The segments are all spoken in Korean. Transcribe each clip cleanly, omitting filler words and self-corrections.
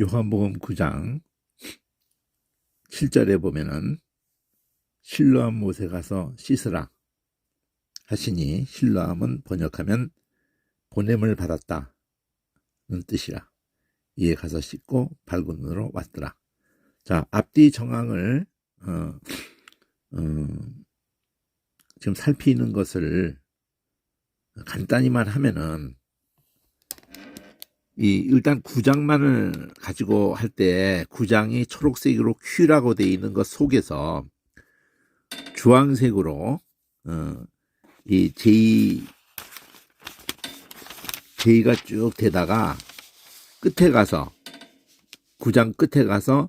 요한복음 9장 7절에 보면은 실로암 못에 가서 씻으라 하시니, 실로암은 번역하면 보냄을 받았다는 뜻이라. 이에 가서 씻고 밝은 눈으로 왔더라. 자, 앞뒤 정황을 지금 살피는 것을 간단히만 하면은, 일단 9장만을 가지고 할 때 9장이 초록색으로 Q라고 되어 있는 것 속에서 주황색으로 이 J가 쭉 되다가 끝에 가서 9장 끝에 가서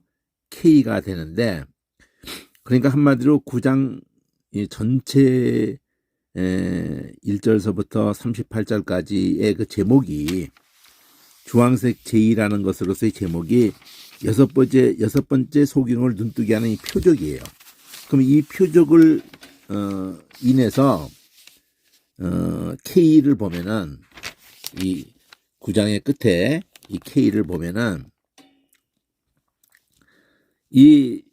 K가 되는데, 그러니까 한마디로 9장 전체 1절서부터 38절까지의 그 제목이, 주황색 J라는 것으로서의 제목이 여섯 번째 소경을 눈뜨게 하는 이 표적이에요. 그럼 이 표적을 인해서 K를 보면은, 이 9장의 끝에 이 K를 보면은, 이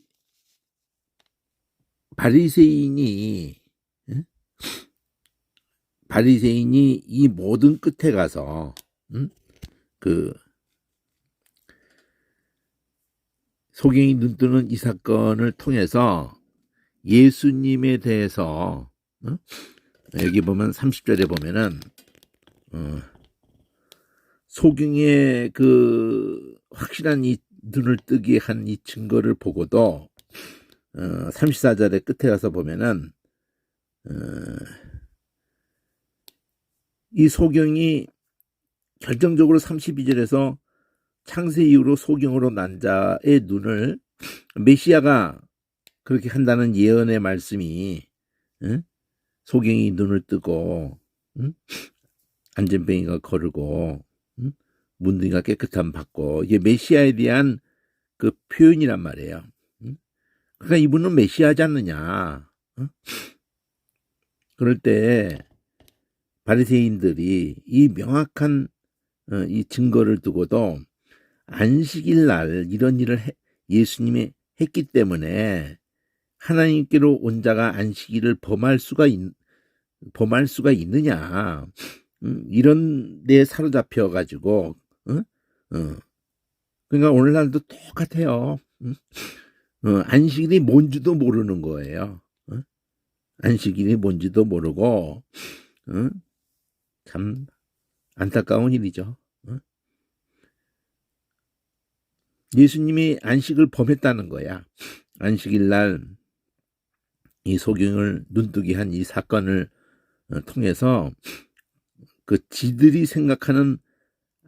바리새인이 이 모든 끝에 가서 그 소경이 눈뜨는 이 사건을 통해서 예수님에 대해서, 여기 보면 30절에 보면은 소경의 그 확실한 이 눈을 뜨게 한 이 증거를 보고도 34절의 끝에 가서 보면은 이 소경이 결정적으로 32절에서 창세 이후로 소경으로 난 자의 눈을 메시아가 그렇게 한다는 예언의 말씀이, 소경이 눈을 뜨고 안전뱅이가 거르고 문둥이가 깨끗함 받고, 이게 메시아에 대한 그 표현이란 말이에요. 그러니까 이분은 메시아지 않느냐. 그럴 때 바리새인들이 이 명확한 이 증거를 두고도 안식일 날 이런 일을 예수님이 했기 때문에 하나님께로 온 자가 안식일을 범할 수가 있느냐, 이런 데에 사로잡혀 가지고, 그러니까 오늘날도 똑같아요. 안식일이 뭔지도 모르는 거예요. 안식일이 뭔지도 모르고, 참 안타까운 일이죠. 예수님이 안식을 범했다는 거야. 안식일 날 이 소경을 눈뜨게 한 이 사건을 통해서 그 지들이 생각하는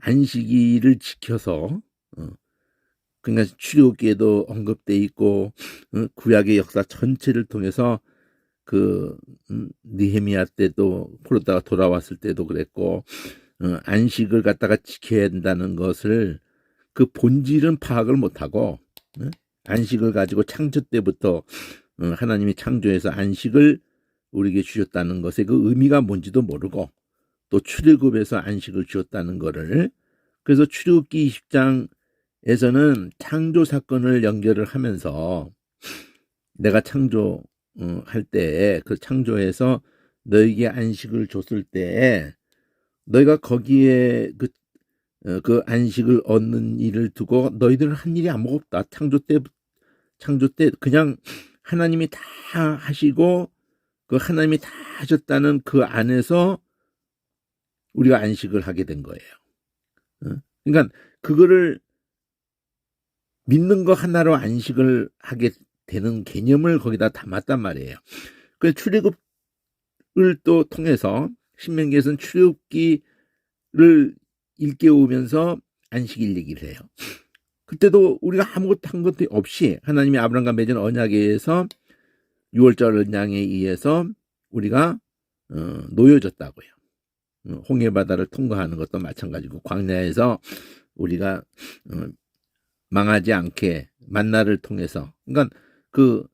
안식일을 지켜서, 그러니까 출애굽기에도 언급돼 있고 구약의 역사 전체를 통해서 그 느헤미야 때도 포로다가 돌아왔을 때도 그랬고, 안식을 갖다가 지켜야 한다는 것을 그 본질은 파악을 못하고, 안식을 가지고 창조 때부터 하나님이 창조해서 안식을 우리에게 주셨다는 것의 그 의미가 뭔지도 모르고, 또 출애굽에서 안식을 주었다는 것을, 그래서 출애굽기 20장에서는 창조 사건을 연결을 하면서 내가 창조할 때, 그 창조해서 너에게 안식을 줬을 때 너희가 거기에 그 안식을 얻는 일을 두고 너희들은 한 일이 아무것도 없다. 창조 때 그냥 하나님이 다 하시고, 그 하나님이 다 하셨다는 그 안에서 우리가 안식을 하게 된 거예요. 그러니까 그거를 믿는 거 하나로 안식을 하게 되는 개념을 거기다 담았단 말이에요. 그래서 출애굽을 또 통해서 신명기에서는 출애굽기를 일깨우면서 안식일 얘기를 해요. 그때도 우리가 아무것도 한 것도 없이 하나님이 아브라함과 맺은 언약에 의해서 6월절 언약에 의해서 우리가 놓여졌다고요. 홍해바다를 통과하는 것도 마찬가지고, 광야에서 우리가 망하지 않게 만나를 통해서, 그러니까 그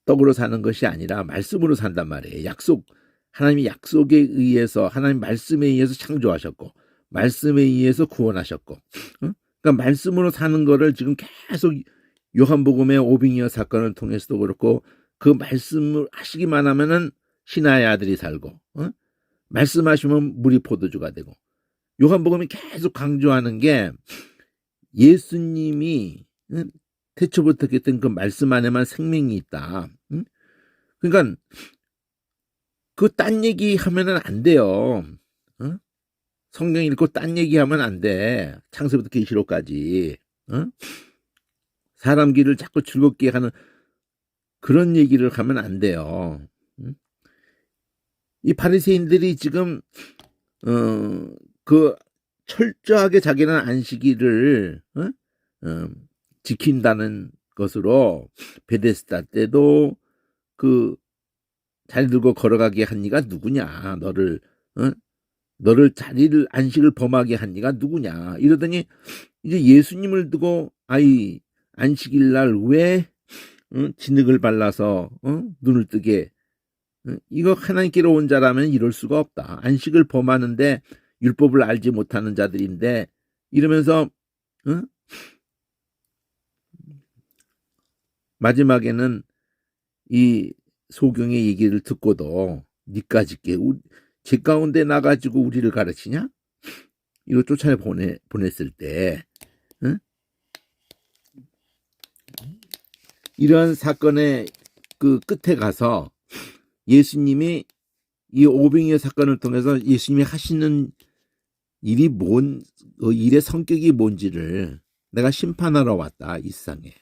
떡으로 사는 것이 아니라 말씀으로 산단 말이에요. 하나님이 약속에 의해서, 하나님 말씀에 의해서 창조하셨고, 말씀에 의해서 구원하셨고, 그러니까 말씀으로 사는 거를 지금 계속 요한복음의 오병이어 사건을 통해서도 그렇고, 그 말씀을 하시기만 하면은 신하의 아들이 살고, 말씀하시면 물이 포도주가 되고. 요한복음이 계속 강조하는 게 예수님이 태초부터 했던 그 말씀 안에만 생명이 있다. 그러니까 그 딴 얘기 하면은 안 돼요. 성경 읽고 딴 얘기 하면 안 돼. 창세부터 계시록까지. 사람 귀를 자꾸 즐겁게 하는 그런 얘기를 하면 안 돼요. 이 바리새인들이 지금 그 철저하게 자기는 안식일을 지킨다는 것으로 베데스다 때도 그 자리 들고 걸어가게 한 이가 누구냐, 너를 자리를 안식을 범하게 한 이가 누구냐 이러더니 이제 예수님을 두고 아이 안식일 날 왜 진흙을 발라서 눈을 뜨게, 이거 하나님께로 온 자라면 이럴 수가 없다. 안식을 범하는데 율법을 알지 못하는 자들인데 이러면서 마지막에는 이 소경의 얘기를 듣고도 니까짓 제 가운데 나가지고 우리를 가르치냐? 이거 쫓아내 보냈을 때 이러한 사건의 그 끝에 가서 예수님이 이 오병이어 사건을 통해서 예수님이 하시는 일이 일의 성격이 뭔지를 내가 심판하러 왔다, 이 세상에.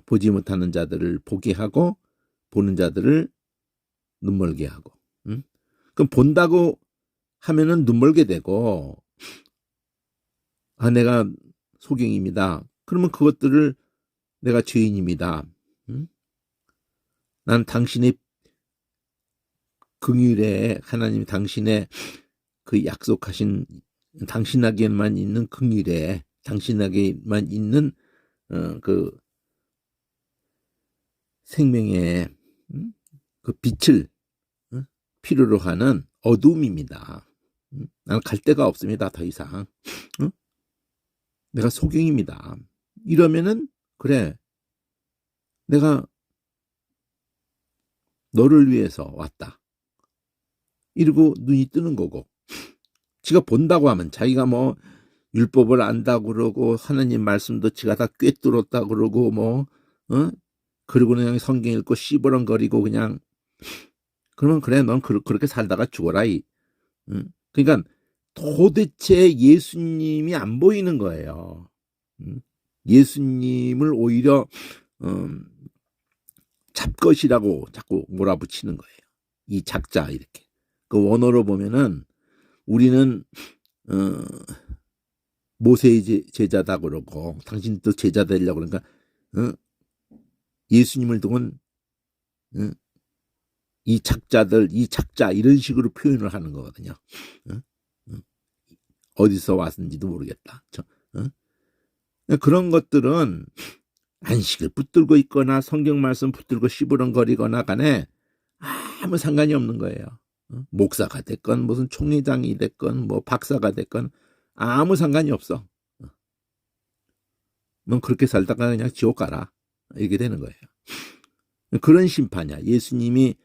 보지 못하는 자들을 보게 하고 보는 자들을 눈멀게 하고. 그럼 본다고 하면은 눈멀게 되고, 내가 소경입니다. 그러면 그것들을 내가 죄인입니다. 난 당신의 긍휼에 하나님 당신의 그 약속하신 당신에게만 있는 긍휼에 당신에게만 있는 그 생명의 그 빛을 필요로 하는 어둠입니다. 나는 갈 데가 없습니다. 더 이상. 내가 소경입니다. 이러면은 그래, 내가 너를 위해서 왔다. 이러고 눈이 뜨는 거고, 지가 본다고 하면 자기가 뭐 율법을 안다고 그러고 하나님 말씀도 지가 다 꿰뚫었다고 그러고 그리고 그냥 성경 읽고 씨부렁거리고 그냥, 그러면 그래, 넌 그렇게 살다가 죽어라. 그러니까 도대체 예수님이 안 보이는 거예요. 예수님을 오히려 잡것이라고 자꾸 몰아붙이는 거예요. 이 작자, 이렇게. 그 원어로 보면은 우리는 모세의 제자다 그러고 당신도 제자 되려고 그러니까 예수님을 두고는 이 작자들, 이 작자 이런 식으로 표현을 하는 거거든요. 어디서 왔는지도 모르겠다. 그런 것들은 안식을 붙들고 있거나 성경 말씀 붙들고 시부렁거리거나 간에 아무 상관이 없는 거예요. 목사가 됐건 무슨 총회장이 됐건 뭐 박사가 됐건 아무 상관이 없어. 넌 그렇게 살다가 그냥 지옥 가라, 이렇게 되는 거예요. 그런 심판이야. 예수님이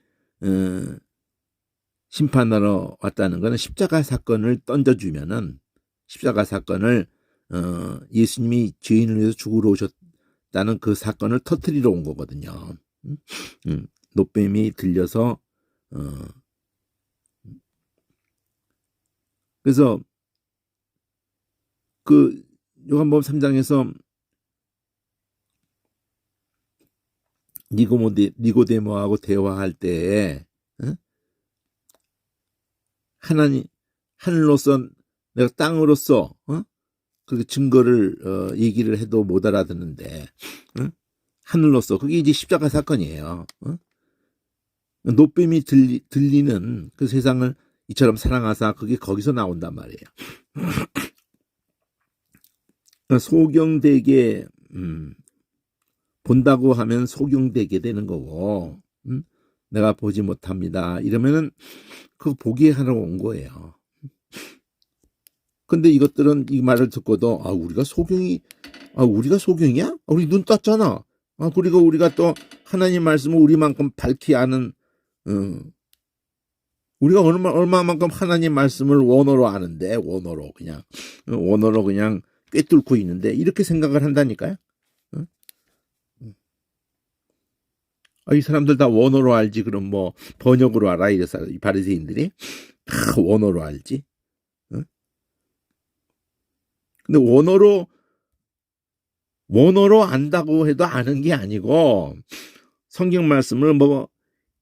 심판하러 왔다는 것은 십자가 사건을 던져주면은, 십자가 사건을 예수님이 죄인을 위해서 죽으러 오셨다는 그 사건을 터뜨리러 온 거거든요. 노뱀이 들려서 그래서 그 요한복음 3장에서 니고데모하고 대화할 때에 하늘로서 내가 땅으로서 그 증거를 얘기를 해도 못 알아듣는데 하늘로서, 그게 이제 십자가 사건이에요. 노뱀이 들리는 그 세상을 이처럼 사랑하사, 그게 거기서 나온단 말이에요. 소경되게 본다고 하면 소경되게 되는 거고, 내가 보지 못합니다 이러면은 그거 보게 하러 온 거예요. 근데 이것들은 이 말을 듣고도 우리가 소경이야? 우리 눈 떴잖아. 그리고 우리가 또 하나님 말씀을 우리만큼 밝히 아는 우리가 얼마만큼 하나님 말씀을 원어로 아는데 원어로 그냥 꿰뚫고 있는데 이렇게 생각을 한다니까요. 이 사람들 다 원어로 알지 그럼 뭐 번역으로 알아 이래서 이 바리새인들이 다 원어로 알지. 근데 원어로 안다고 해도 아는 게 아니고 성경 말씀을 뭐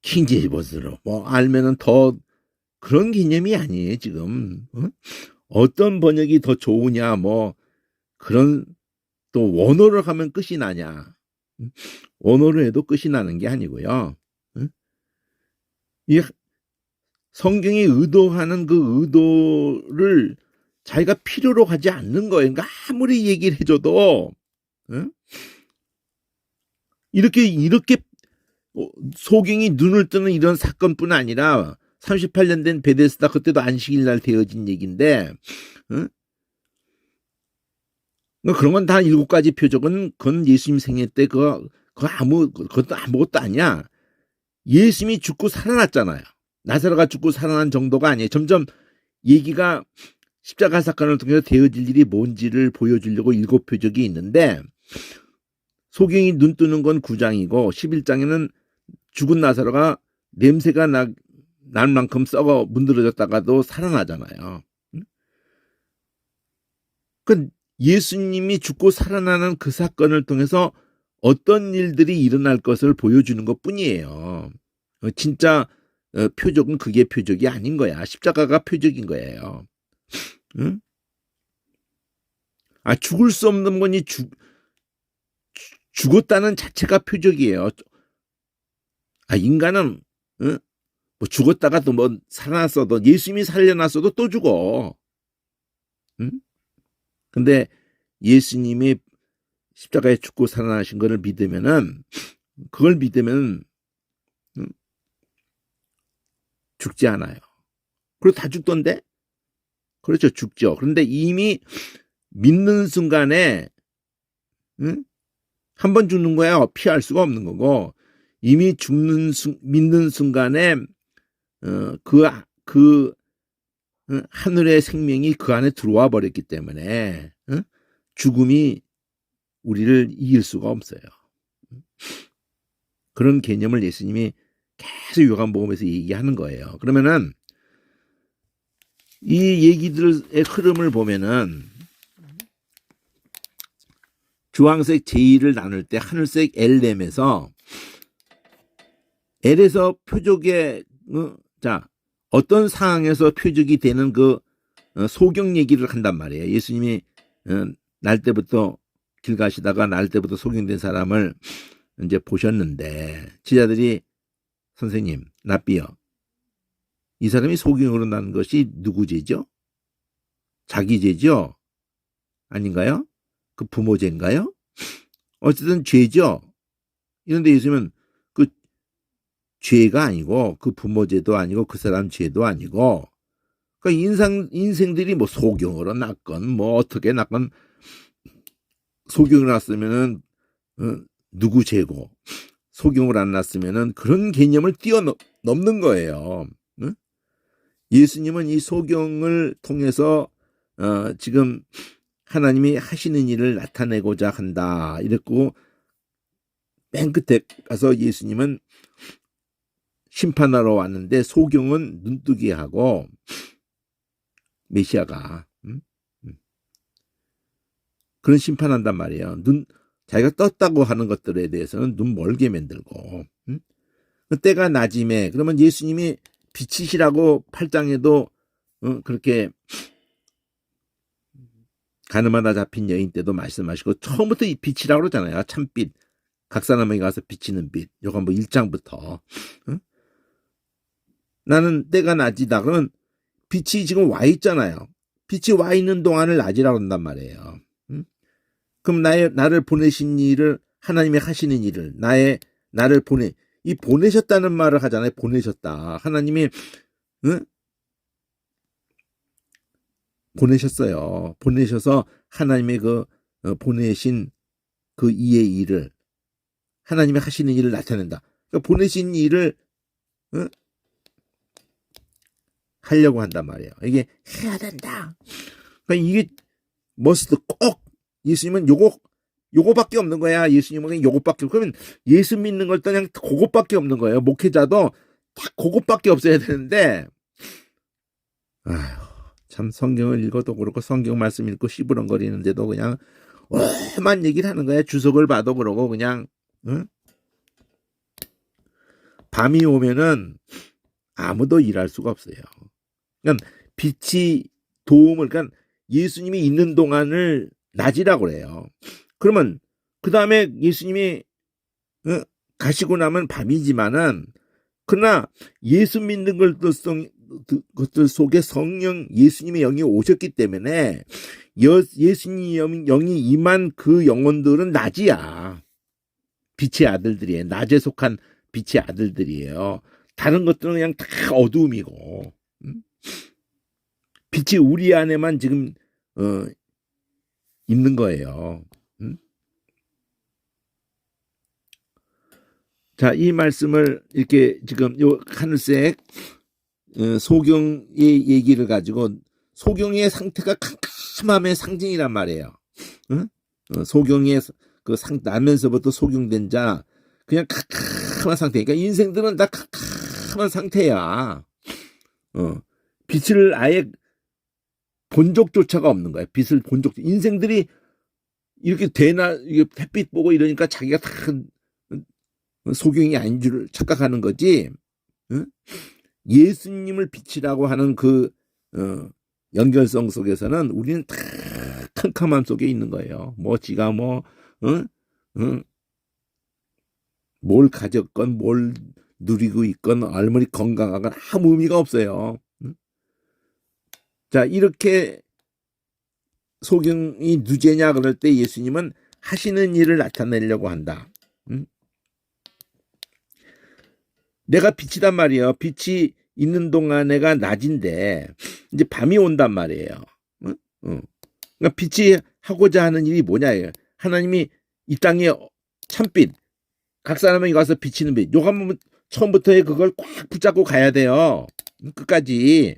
킹제임스로 뭐 알면은 더 그런 개념이 아니에요 지금. 어떤 번역이 더 좋으냐 뭐 그런 또 원어로 하면 끝이 나냐. 원어로 해도 끝이 나는 게 아니고요. 이 성경이 의도하는 그 의도를 자기가 필요로 하지 않는 거예요. 그러니까 아무리 얘기를 해줘도 이렇게 소경이 눈을 뜨는 이런 사건뿐 아니라 38년 된 베데스다 그때도 안식일 날 되어진 얘기인데 그런 건 다 7가지 표적은 그건 예수님 생애 때 그것도 아무것도 아니야. 예수님이 죽고 살아났잖아요. 나사로가 죽고 살아난 정도가 아니에요. 점점 얘기가 십자가 사건을 통해서 되어질 일이 뭔지를 보여주려고 7표적이 있는데 소경이 눈 뜨는 건 9장이고 11장에는 죽은 나사로가 냄새가 날 만큼 썩어 문드러졌다가도 살아나잖아요. 그 예수님이 죽고 살아나는 그 사건을 통해서 어떤 일들이 일어날 것을 보여주는 것뿐이에요. 진짜 표적은 그게 표적이 아닌 거야. 십자가가 표적인 거예요. 응? 죽을 수 없는 분이 죽었다는 자체가 표적이에요. 인간은 뭐 죽었다가 또 뭐 살아났어도 예수님이 살려놨어도 또 죽어. 근데 예수님이 십자가에 죽고 살아나신 것을 믿으면은 그걸 믿으면 죽지 않아요. 그리고 다 죽던데? 그렇죠. 죽죠. 그런데 이미 믿는 순간에 한 번 죽는 거야. 피할 수가 없는 거고 이미 믿는 순간에 하늘의 생명이 그 안에 들어와 버렸기 때문에 죽음이 우리를 이길 수가 없어요. 그런 개념을 예수님이 계속 요한복음에서 얘기하는 거예요. 그러면은 이 얘기들의 흐름을 보면은 주황색 제2를 나눌 때 하늘색 엘렘에서 L에서 표적의 어떤 상황에서 표적이 되는 그 소경 얘기를 한단 말이에요. 예수님이 날 때부터 길 가시다가 날 때부터 소경된 사람을 이제 보셨는데 제자들이 선생님 랍비요. 이 사람이 소경으로 난 것이 누구 죄죠? 자기 죄죠? 아닌가요? 그 부모 죄인가요? 어쨌든 죄죠. 이런데 예수님은 그 죄가 아니고 그 부모 죄도 아니고 그 사람 죄도 아니고 그러니까 인생들이 뭐 소경으로 낳건 뭐 어떻게 낳건 소경을 낳았으면은 누구 죄고 소경을 안 낳았으면은 그런 개념을 뛰어넘는 거예요. 예수님은 이 소경을 통해서 지금 하나님이 하시는 일을 나타내고자 한다. 이랬고 맨 끝에 가서 예수님은 심판하러 왔는데 소경은 눈뜨게 하고 메시아가 그런 심판한단 말이에요. 자기가 떴다고 하는 것들에 대해서는 눈 멀게 만들고 때가 낮임에 그러면 예수님이 빛이시라고 8장에도 그렇게 가늠하다 잡힌 여인 때도 말씀하시고 처음부터 이 빛이라고 그러잖아요. 참빛. 각 사람에게 가서 비치는 빛. 요건 뭐 1장부터. 나는 때가 낮이다. 그러면 빛이 지금 와 있잖아요. 빛이 와 있는 동안을 낮이라고 한단 말이에요. 그럼 나를 보내신 일을 하나님이 하시는 일을 나를 보내셨다는 말을 하잖아요. 보내셨다. 하나님이 보내셨어요. 보내셔서 하나님의 보내신 그 이의 일을, 하나님이 하시는 일을 나타낸다. 그러니까 보내신 일을 하려고 한단 말이에요. 이게 해야 된다. 그러니까 이게 머스트, 꼭 예수님은 요거밖에 없는 거야. 예수님은 그냥 요것밖에. 그러면 예수 믿는 걸 그냥 그것밖에 없는 거예요. 목회자도 딱 그것밖에 없어야 되는데, 아휴, 참 성경을 읽어도 그렇고 성경 말씀 읽고 시부렁거리는데도 그냥 험한 얘기를 하는 거야. 주석을 봐도 그러고 그냥. 응? 밤이 오면은 아무도 일할 수가 없어요. 그러니까 빛이 도움을, 그러니까 예수님이 있는 동안을 낮이라고 그래요. 그러면 그 다음에 예수님이 가시고 나면 밤이지만은, 그러나 예수 믿는 것들 속에 성령, 예수님의 영이 오셨기 때문에 예수님의 영이 임한 그 영혼들은 낮이야. 빛의 아들들이에요. 낮에 속한 빛의 아들들이에요. 다른 것들은 그냥 다 어두움이고, 빛이 우리 안에만 지금 있는 거예요. 자, 이 말씀을 이렇게 지금 요 하늘색 소경의 얘기를 가지고, 소경의 상태가 캄캄함의 상징이란 말이에요. 소경의 나면서부터 소경된 자, 그냥 캄캄한 상태. 그러니까 인생들은 다 캄캄한 상태야. 빛을 아예 본 적조차가 없는 거야. 빛을 본 적, 인생들이 이렇게 이게 햇빛 보고 이러니까 자기가 다 소경이 아닌 줄 착각하는 거지. 예수님을 빛이라고 하는 연결성 속에서는 우리는 다 캄캄함 속에 있는 거예요. 지가 뭘 가졌건 뭘 누리고 있건 아무리 건강하건 아무 의미가 없어요. 자, 이렇게 소경이 누제냐 그럴 때 예수님은 하시는 일을 나타내려고 한다. 내가 빛이단 말이에요. 빛이 있는 동안에가 낮인데 이제 밤이 온단 말이에요. 그러니까 빛이 하고자 하는 일이 뭐냐. 하나님이 이 땅에 참빛, 각 사람에게 가서 비치는 빛, 요거 한번 처음부터 그걸 꽉 붙잡고 가야 돼요. 끝까지.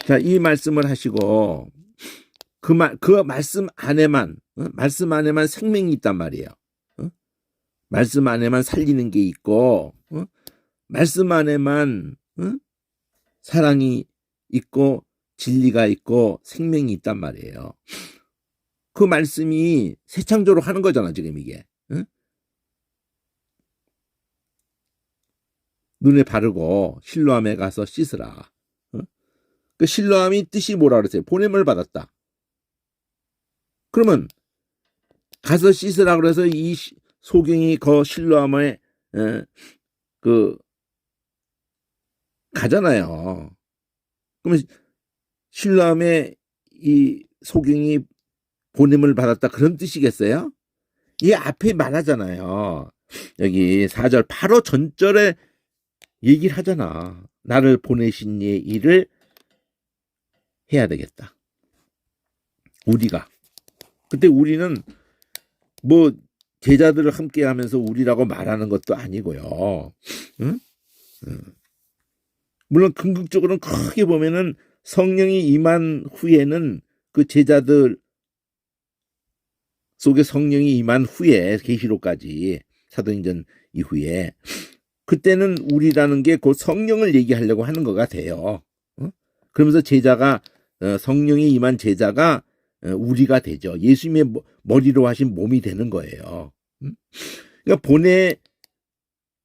자, 이 말씀을 하시고 그 말씀 안에만 생명이 있단 말이에요. 말씀 안에만 살리는 게 있고, 말씀 안에만 사랑이 있고 진리가 있고 생명이 있단 말이에요. 그 말씀이 새 창조로 하는 거잖아 지금 이게. 눈에 바르고 실로암에 가서 씻으라. 그 실로암이 뜻이 뭐라 그랬어요? 보냄을 받았다. 그러면 가서 씻으라 그래서 이 소경이 실로암에 가잖아요. 그러면 실로암에 이 소경이 보냄을 받았다 그런 뜻이겠어요? 이 앞에 말하잖아요. 여기 4절 바로 전절에 얘기를 하잖아. 나를 보내신 이의 일을 해야 되겠다. 우리가. 그때 우리는 제자들을 함께 하면서 우리라고 말하는 것도 아니고요. 물론 궁극적으로는 크게 보면은 성령이 임한 후에는 그 제자들 속에 성령이 임한 후에 계시록까지 사도행전 이후에 그때는 우리라는 게 곧 성령을 얘기하려고 하는 거가 돼요. 그러면서 제자가 성령이 임한 제자가 우리가 되죠. 예수님의 머리로 하신 몸이 되는 거예요. 그러니까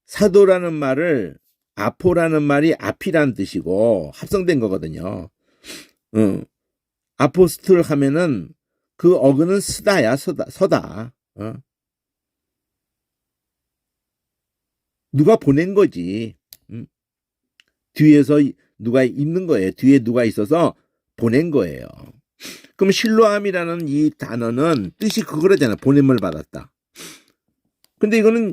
사도라는 말을 아포라는 말이 앞이라는 뜻이고 합성된 거거든요. 아포스톨 하면은 그 어근은 쓰다야, 서다. 누가 보낸 거지. 뒤에서 누가 있는 거예요. 뒤에 누가 있어서 보낸 거예요. 그럼 실로암이라는 이 단어는 뜻이 그거라잖아요. 보냄을 받았다. 근데 이거는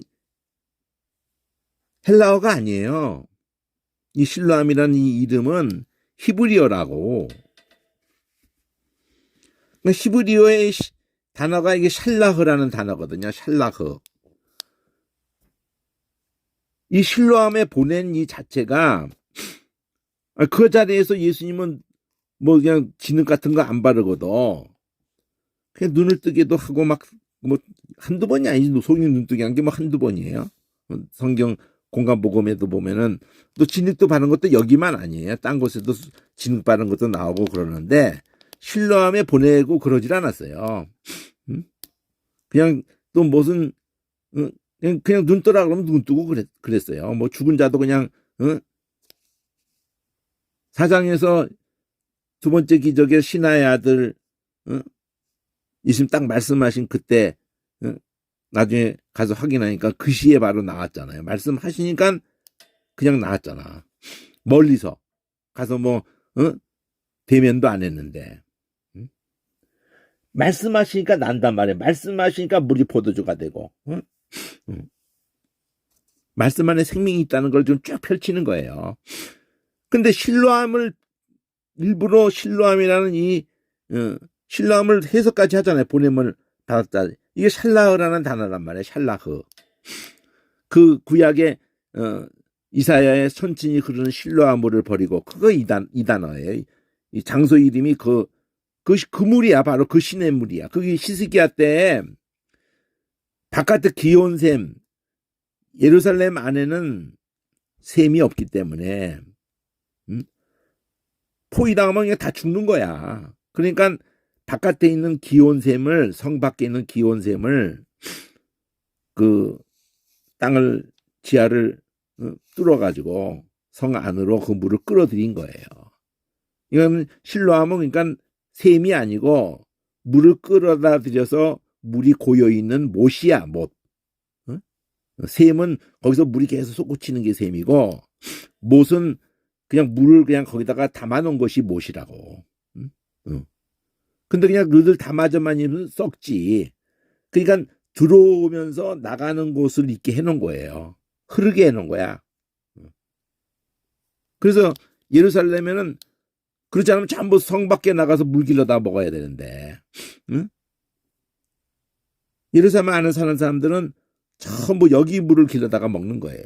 헬라어가 아니에요. 이 실로암이라는 이 이름은 히브리어라고. 히브리어의 단어가 이게 샬라흐라는 단어거든요. 샬라흐. 이 실로암에 보낸 이 자체가 그 자리에서 예수님은 뭐 그냥 진흙 같은 거 안 바르거든. 그냥 눈을 뜨기도 하고 막 뭐 한두 번이 아니지. 속이 눈뜨기 한 게 뭐 한두 번이에요. 성경 공간복음에도 보면은 또 진흙도 바른 것도 여기만 아니에요. 딴 곳에도 진흙 바른 것도 나오고 그러는데 실로암에 보내고 그러질 않았어요. 그냥 또 무슨 그냥 눈 뜨라 그러면 눈 뜨고 그랬어요. 뭐 죽은 자도 그냥 사장에서 두 번째 기적의 신하의 아들 예수님 딱 말씀하신 그때 나중에 가서 확인하니까 그 시에 바로 나왔잖아요. 말씀하시니까 그냥 나왔잖아. 멀리서 가서 뭐 대면도 안 했는데 말씀하시니까 난단 말이에요. 말씀하시니까 물이 포도주가 되고 말씀 안에 생명이 있다는 걸 좀 쭉 펼치는 거예요. 근데 실로암을 일부러 실로암이라는 이 실로암을 해석까지 하잖아요. 보냄을 받았다. 이게 샬라흐라는 단어란 말이에요. 샬라흐. 그 구약의 이사야의 손진이 흐르는 실로암물을 버리고 그거 이 단어예요. 이 장소 이름이 그 물이야. 바로 그 신의 물이야. 그게 히스기야 때 바깥에 기온샘 예루살렘 안에는 샘이 없기 때문에 포위당하면 그냥 다 죽는 거야. 그러니까 바깥에 있는 기온샘을 성 밖에 있는 기온샘을 그 땅을 지하를 뚫어가지고 성 안으로 그 물을 끌어들인 거예요. 이건 실로암은 그러니까 샘이 아니고 물을 끌어다 들여서 물이 고여 있는 못이야 못. 샘은 거기서 물이 계속 솟구치는 게 샘이고 못은 그냥 물을 그냥 거기다가 담아놓은 것이 못이라고. 근데 그냥 너들 담아져만 있으면 썩지. 그러니까 들어오면서 나가는 곳을 있게 해놓은 거예요. 흐르게 해놓은 거야. 그래서 예루살렘에는 그렇지 않으면 전부 성 밖에 나가서 물 길러다 먹어야 되는데 예루살렘 안에 사는 사람들은 전부 여기 물을 길러다가 먹는 거예요.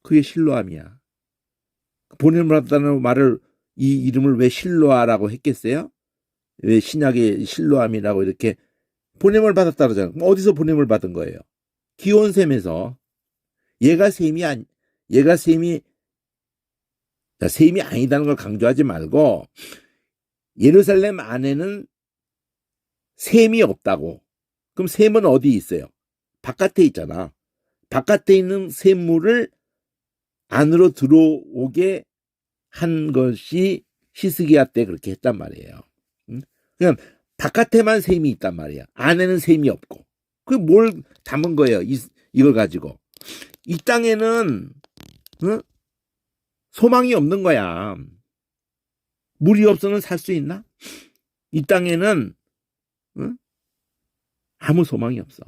그게 실로암이야. 보냄을 받았다는 말을 이 이름을 왜 실로아라고 했겠어요? 왜 신약의 실로암이라고 이렇게 보냄을 받았다 그러잖아요. 그럼 어디서 보냄을 받은 거예요? 기온샘에서. 얘가 샘이 아니다는 걸 강조하지 말고 예루살렘 안에는 샘이 없다고. 그럼 샘은 어디 있어요? 바깥에 있잖아. 바깥에 있는 샘물을 안으로 들어오게 한 것이 히스기야 때 그렇게 했단 말이에요. 그냥 바깥에만 샘이 있단 말이야. 안에는 샘이 없고. 그게 뭘 담은 거예요? 이걸 가지고. 이 땅에는 소망이 없는 거야. 물이 없어는 살 수 있나? 이 땅에는 아무 소망이 없어.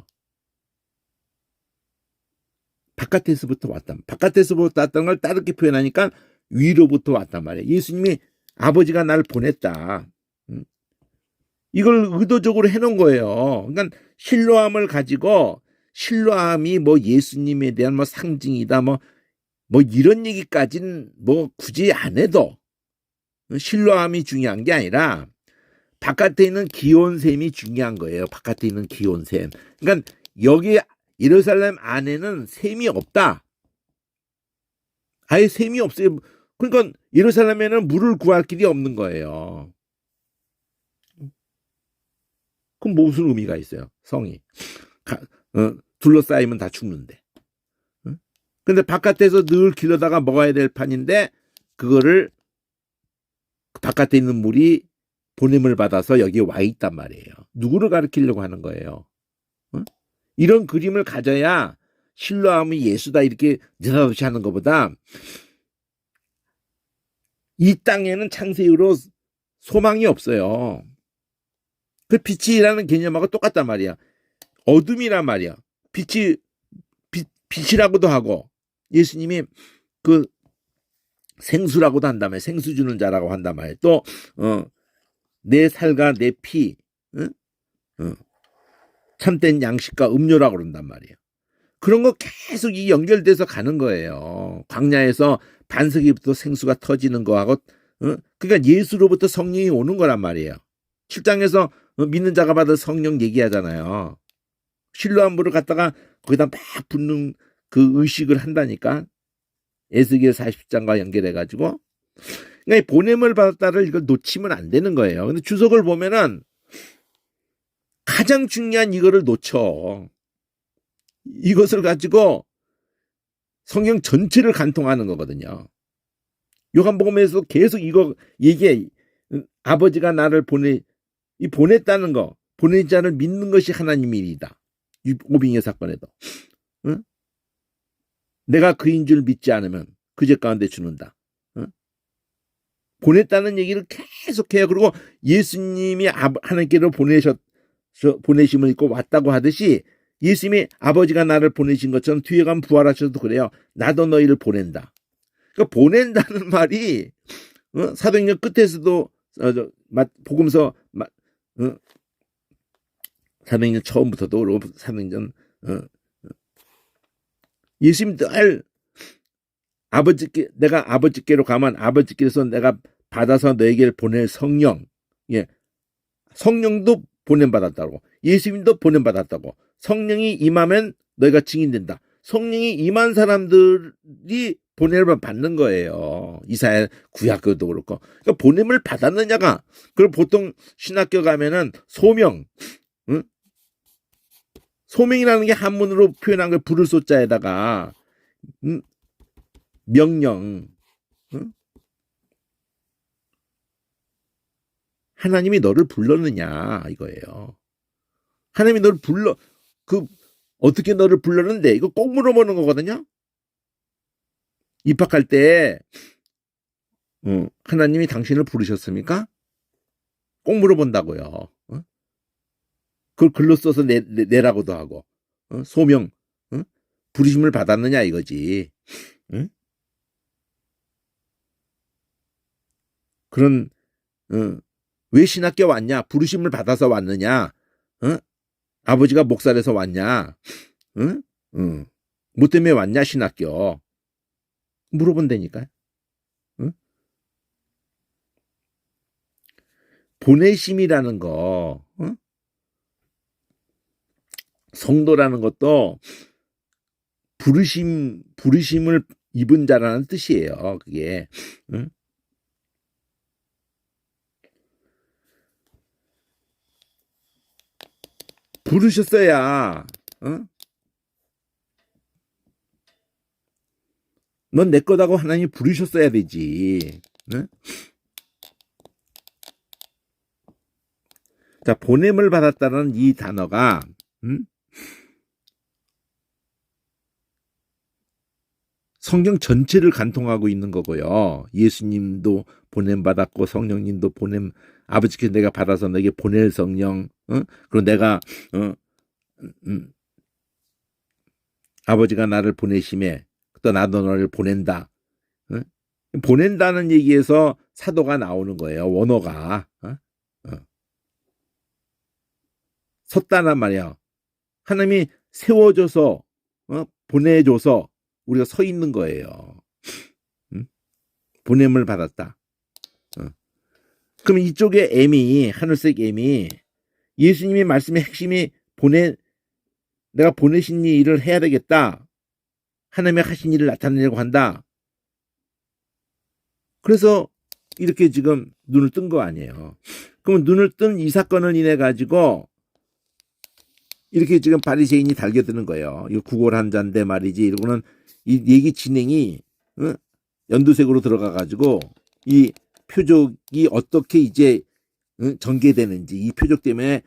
바깥에서부터 왔다는 걸 다르게 표현하니까 위로부터 왔단 말이에요. 예수님이 아버지가 나를 보냈다. 이걸 의도적으로 해놓은 거예요. 그러니까 실로암을 가지고 실로암이 뭐 예수님에 대한 뭐 상징이다 뭐 이런 얘기까지는 뭐 굳이 안 해도 실로암이 중요한 게 아니라 바깥에 있는 기온샘이 중요한 거예요. 바깥에 있는 기온샘. 그러니까 여기 예루살렘 안에는 샘이 없다. 아예 샘이 없어요. 그러니까 예루살렘에는 물을 구할 길이 없는 거예요. 그럼 무슨 의미가 있어요? 성이 둘러싸이면 다 죽는데. 근데 바깥에서 늘 길러다가 먹어야 될 판인데 그거를 바깥에 있는 물이 보냄을 받아서 여기에 와 있단 말이에요. 누구를 가르치려고 하는 거예요? 이런 그림을 가져야 실로암이 예수다 이렇게 느닷없이 하는 것보다 이 땅에는 창세기로 소망이 없어요. 그 빛이라는 개념하고 똑같단 말이야. 어둠이란 말이야. 빛이라고도 하고 예수님이 그 생수라고도 한다며, 생수 주는 자라고 한다며, 또 내 살과 내 피, 응? 참된 양식과 음료라고 그런단 말이에요. 그런 거 계속 이 연결돼서 가는 거예요. 광야에서 반석이부터 생수가 터지는 거하고, 그러니까 예수로부터 성령이 오는 거란 말이에요. 7장에서 믿는 자가 받을 성령 얘기하잖아요. 실로암물을 갖다가 거기다 막 붓는 그 의식을 한다니까. 에스겔 40장과 연결해가지고. 그러니까 보냄을 받았다를 이걸 놓치면 안 되는 거예요. 근데 주석을 보면은 가장 중요한 이거를 놓쳐. 이것을 가지고 성경 전체를 간통하는 거거든요. 요한복음에서 계속 이거 얘기해. 아버지가 나를 보냈다는 거, 보낸 자를 믿는 것이 하나님의 일이다. 오빙의 사건에도. 응? 내가 그인 줄 믿지 않으면 그 죄 가운데 죽는다. 보냈다는 얘기를 계속해요. 그리고 예수님이 하나님께로 보내심을 입고 왔다고 하듯이 예수님이 아버지가 나를 보내신 것처럼 뒤에 가면 부활하셔도 그래요. 나도 너희를 보낸다. 그러니까 보낸다는 말이 사도행전 끝에서도 복음서 사도행전 처음부터도 그렇고 사도행전 예수님 늘 내가 아버지께로 가면 아버지께서 내가 받아서 너에게 보낼 성령, 예, 성령도 보냄받았다고, 예수님도 보냄받았다고. 성령이 임하면 너희가 증인된다. 성령이 임한 사람들이 보냄을 받는 거예요. 이사야 구약도 그렇고. 그러니까 보냄을 받았느냐가, 그걸 보통 신학교 가면은 소명, 응? 소명이라는 게 한문으로 표현한 걸 부를 소자에다가 명령, 응? 하나님이 너를 불렀느냐 이거예요. 하나님이 너를 어떻게 너를 불렀는데, 이거 꼭 물어보는 거거든요. 입학할 때 하나님이 당신을 부르셨습니까? 꼭 물어본다고요. 그걸 글로 써서 내라고도 하고. 소명, 부르심을 받았느냐 이거지. 그런 왜 신학교 왔냐? 부르심을 받아서 왔느냐? 아버지가 목사라서 왔냐? 뭐 때문에 왔냐 신학교? 물어본다니까. 보내심이라는 거, 성도라는 것도 부르심을 입은 자라는 뜻이에요. 그게. 부르셨어야, 넌 내 거다고 하나님이 부르셨어야 되지. 자, 보냄을 받았다는 이 단어가, 성경 전체를 간통하고 있는 거고요. 예수님도 보냄 받았고 성령님도 아버지께 내가 받아서 너에게 보낼 성령, 그리고 내가 아버지가 나를 보내심에 또 나도 너를 보낸다. 보낸다는 얘기에서 사도가 나오는 거예요. 원어가 섰다란 말이야. 하나님이 세워줘서 보내줘서 우리가 서 있는 거예요. 보냄을 받았다. 그럼 이쪽에 M이, 하늘색 M이, 예수님의 말씀의 핵심이 내가 보내신 일을 해야 되겠다. 하나님의 하신 일을 나타내려고 한다. 그래서 이렇게 지금 눈을 뜬 거 아니에요. 그럼 눈을 뜬 이 사건을 인해 가지고 이렇게 지금 바리새인이 달겨드는 거예요. 이거 구걸한 자인데 말이지. 이러고는 이 얘기 진행이 연두색으로 들어가 가지고 이 표적이 어떻게 이제 전개되는지, 이 표적 때문에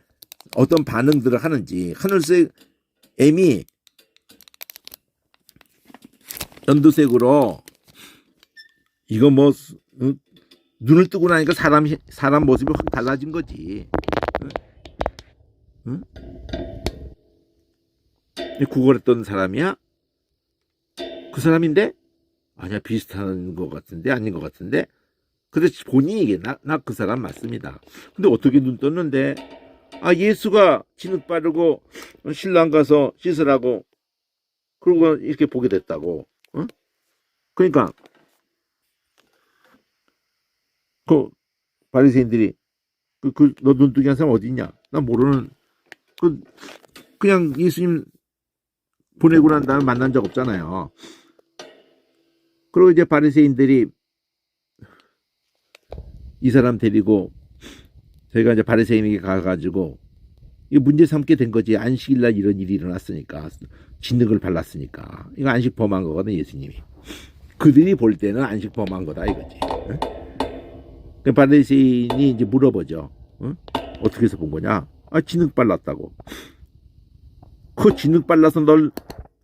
어떤 반응들을 하는지. 하늘색 M이 연두색으로, 이거 뭐 눈을 뜨고 나니까 사람 모습이 확 달라진 거지. 구걸했던 사람이야? 그 사람인데? 아니야, 비슷한 것 같은데, 아닌 것 같은데. 근데 본인이 얘기해. 나 그 사람 맞습니다. 근데 어떻게 눈 떴는데, 아, 예수가 진흙 바르고 신랑 가서 씻으라고, 그러고 이렇게 보게 됐다고. 어? 그러니까, 그 바리새인들이, 너 눈뜨기 한 사람 어디 있냐? 나 모르는, 그, 그냥 예수님 보내고 난 다음에 만난 적 없잖아요. 그리고 이제 바리새인들이 이 사람 데리고 저희가 이제 바리새인에게 가가지고 이 문제 삼게 된 거지. 안식일날 이런 일이 일어났으니까, 진흙을 발랐으니까 이거 안식 범한 거거든, 예수님이. 그들이 볼 때는 안식 범한 거다 이거지. 응? 그 바리새인이 이제 물어보죠. 응? 어떻게 해서 본 거냐? 아, 진흙 발랐다고. 그 진흙 발라서 널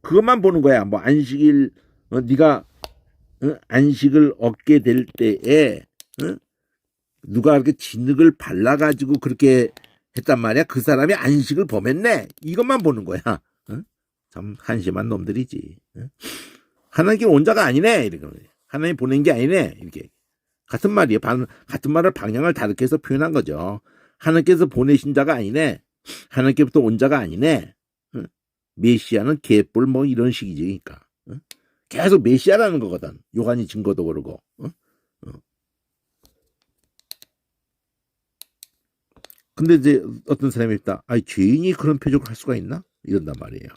그것만 보는 거야. 뭐 안식일, 네가 안식을 얻게 될 때에 누가 그렇게 진흙을 발라가지고 그렇게 했단 말이야. 그 사람이 안식을 범했네. 이것만 보는 거야. 참 한심한 놈들이지. 하나님께 온 자가 아니네. 이렇게 하나님 보낸 게 아니네. 이렇게 같은 말이에요. 같은 말을 방향을 다르게 해서 표현한 거죠. 하나님께서 보내신 자가 아니네. 하나님께부터 온 자가 아니네. 메시아는 개뿔 뭐 이런 식이지. 그러니까 계속 메시아라는 거거든. 요한이 증거도 그러고. 근데 이제 어떤 사람이 있다. 아니, 죄인이 그런 표적을 할 수가 있나? 이런단 말이에요.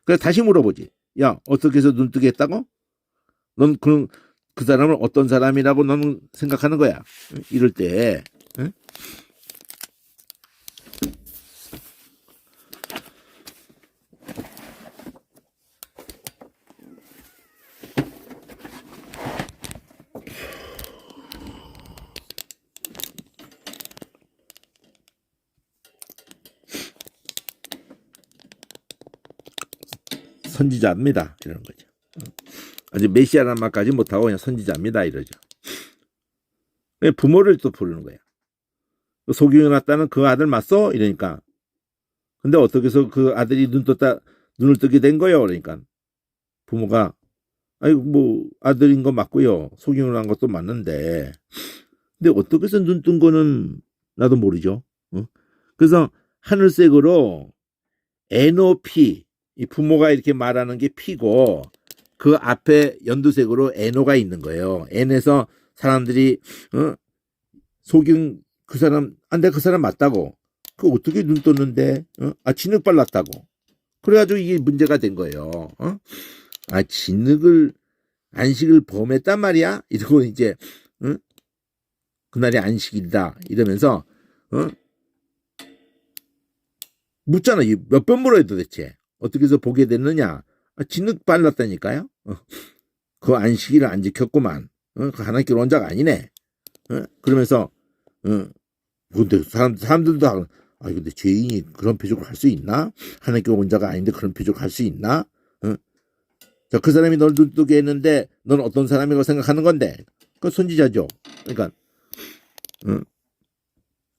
그래서 다시 물어보지. 야, 어떻게 해서 눈뜨게 했다고? 넌 그 사람을 어떤 사람이라고 너는 생각하는 거야? 이럴 때, 응? 선지자입니다. 이러는 거죠. 아직 메시아라는 말까지 못하고 그냥 선지자입니다. 이러죠. 부모를 또 부르는 거야. 속이고 났다는 그 아들 맞소? 이러니까. 근데 어떻게 해서 그 아들이 눈을 뜨게 된 거예요? 그러니까. 부모가, 아니, 뭐, 아들인 거 맞고요. 속이고 난 것도 맞는데. 근데 어떻게 해서 눈 뜬 거는 나도 모르죠. 그래서 하늘색으로 NOP, 이 부모가 이렇게 말하는 게 P고, 그 앞에 연두색으로 NO가 있는 거예요. N에서 사람들이 속인 그 사람, 내가 그 사람 맞다고. 그 어떻게 눈 떴는데? 아, 진흙 발랐다고. 그래가지고 이게 문제가 된 거예요. 아, 안식을 범했단 말이야? 이러고 이제 그날이 안식일이다 이러면서 묻잖아. 몇 번 물어요 도대체. 어떻게 해서 보게 됐느냐? 아, 진흙 발랐다니까요. 그 안식일을 안 지켰구만. 그 하나님께 온 자가 아니네. 그러면서 근데 사람들도 아, 근데 죄인이 그런 표적을 할 수 있나? 하나님께 온 자가 아닌데 그런 표적을 할 수 있나? 자, 그 사람이 널 눈뜨게 했는데 넌 어떤 사람이라고 생각하는 건데? 그 선지자죠. 그러니까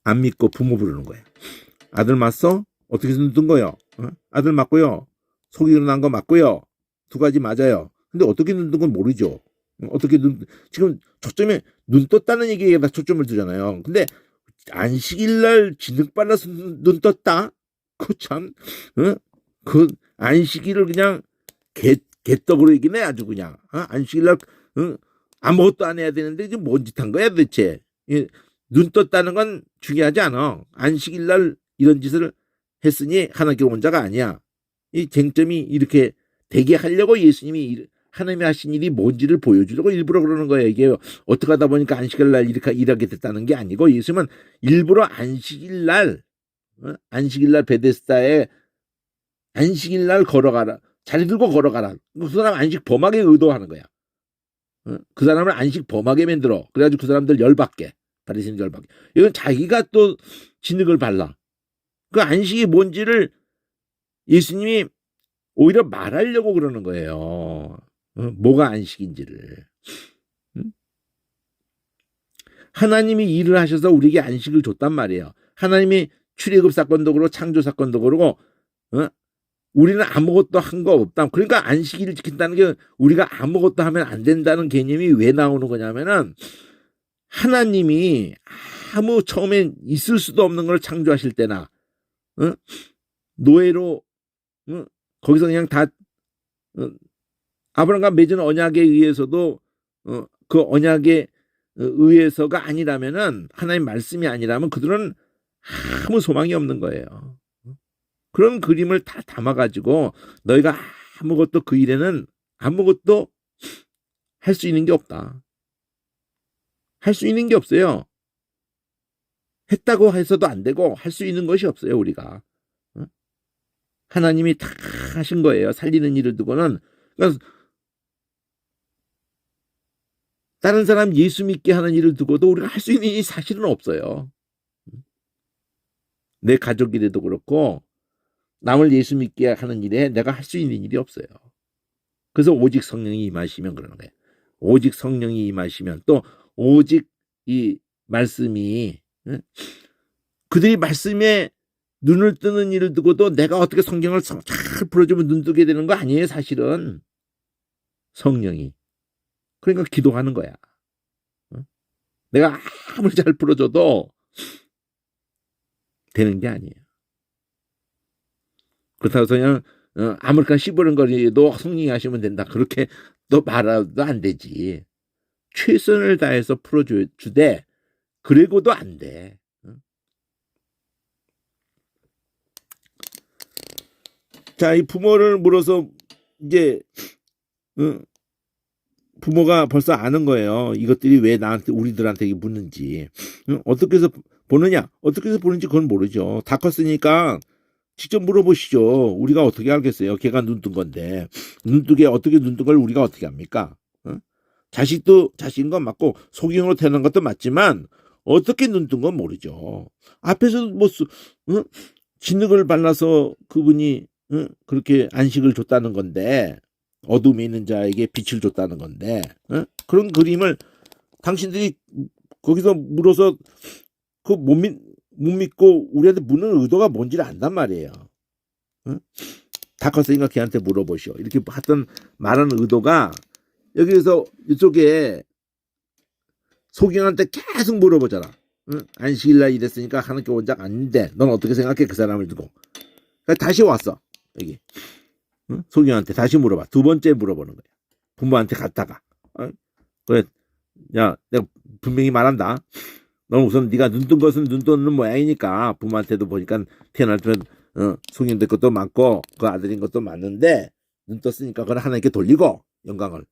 안 믿고 부모 부르는 거야. 아들 맞어? 어떻게 해서 눈 뜬 거요? 아들 맞고요. 속이 일어난 거 맞고요. 두 가지 맞아요. 근데 어떻게 눈 뜬 건 모르죠. 지금 초점에 눈 떴다는 얘기에 초점을 두잖아요. 근데 안식일날 진흙 발라서 눈 떴다? 그 참, 그 안식일을 그냥 개떡으로 얘기네 아주 그냥. 안식일날 아무것도 안 해야 되는데 이제 뭔 짓 한 거야 도대체. 눈 떴다는 건 중요하지 않아. 안식일날 이런 짓을 했으니 하나님께 온 자가 아니야. 이 쟁점이 이렇게 되게 하려고 예수님이 하나님이 하신 일이 뭔지를 보여주려고 일부러 그러는 거예요. 이게 어떻게 하다 보니까 안식일날 이렇게 일하게 됐다는 게 아니고 예수님은 일부러 안식일날 베데스다에 안식일날 걸어가라. 자리 들고 걸어가라. 그 사람 안식 범하게 의도하는 거야. 그 사람을 안식 범하게 만들어. 그래가지고 그 사람들 열받게. 바리새인 열받게. 이건 자기가 또 진흙을 발라. 그 안식이 뭔지를 예수님이 오히려 말하려고 그러는 거예요. 뭐가 안식인지를. 하나님이 일을 하셔서 우리에게 안식을 줬단 말이에요. 하나님이 출애굽 사건도 그렇고 창조 사건도 그렇고 우리는 아무것도 한 거 없다. 그러니까 안식일을 지킨다는 게 우리가 아무것도 하면 안 된다는 개념이 왜 나오는 거냐면은 하나님이 아무 처음엔 있을 수도 없는 걸 창조하실 때나 노예로 거기서 그냥 다 아브라함과 맺은 언약에 의해서도 그 언약에 의해서가 아니라면은 하나님 말씀이 아니라면 그들은 아무 소망이 없는 거예요. 그런 그림을 다 담아가지고 너희가 아무것도 그 일에는 아무것도 할 수 있는 게 없다. 할 수 있는 게 없어요. 했다고 해서도 안 되고 할 수 있는 것이 없어요. 우리가. 하나님이 다 하신 거예요. 살리는 일을 두고는. 그러니까 다른 사람 예수 믿게 하는 일을 두고도 우리가 할 수 있는 일이 사실은 없어요. 내 가족이라도 그렇고 남을 예수 믿게 하는 일에 내가 할 수 있는 일이 없어요. 그래서 오직 성령이 임하시면 그러는 거예요. 오직 성령이 임하시면 또 오직 이 말씀이 그들이 말씀에 눈을 뜨는 일을 두고도 내가 어떻게 성경을 잘 풀어주면 눈 뜨게 되는 거 아니에요. 사실은 성령이. 그러니까 기도하는 거야. 내가 아무리 잘 풀어줘도 되는 게 아니에요. 그렇다고 해서 그냥 아무렇게나 씹으른거리도 성령이 하시면 된다. 그렇게 또 말해도 안 되지. 최선을 다해서 풀어주되 그리고도 안 돼. 자, 이 부모를 물어서 이제 부모가 벌써 아는 거예요. 이것들이 왜 나한테 우리들한테 묻는지. 어떻게 해서 보느냐? 어떻게 해서 보는지 그건 모르죠. 다 컸으니까 직접 물어보시죠. 우리가 어떻게 알겠어요? 걔가 눈 뜬 건데. 눈뜨게 어떻게 눈 뜬 걸 우리가 어떻게 합니까? 자식도 자식인 건 맞고 소경으로 태어난 것도 맞지만 어떻게 눈 뜬 건 모르죠. 앞에서 뭐 진흙을 발라서 그분이 그렇게 안식을 줬다는 건데 어둠에 있는 자에게 빛을 줬다는 건데 그런 그림을 당신들이 거기서 물어서 그 못 믿고 우리한테 묻는 의도가 뭔지를 안단 말이에요. 다 컸으니까 걔한테 물어보시오. 이렇게 했던 말하는 의도가 여기서 이쪽에 소경한테 계속 물어보잖아. 안식일날 이랬으니까 하나님께 원작 아닌데 넌 어떻게 생각해? 그 사람을 두고. 그러니까 다시 왔어. 여기 소경한테 다시 물어봐. 두 번째 물어보는 거야. 부모한테 갔다가 그래, 야, 내가 분명히 말한다. 넌 우선 네가 눈 뜬 것은 눈 뜨는 모양이니까 부모한테도 보니까 태어날 때는 소경될 것도 많고 그 아들인 것도 많은데 눈 떴으니까 그걸 하나님께 돌리고 영광을.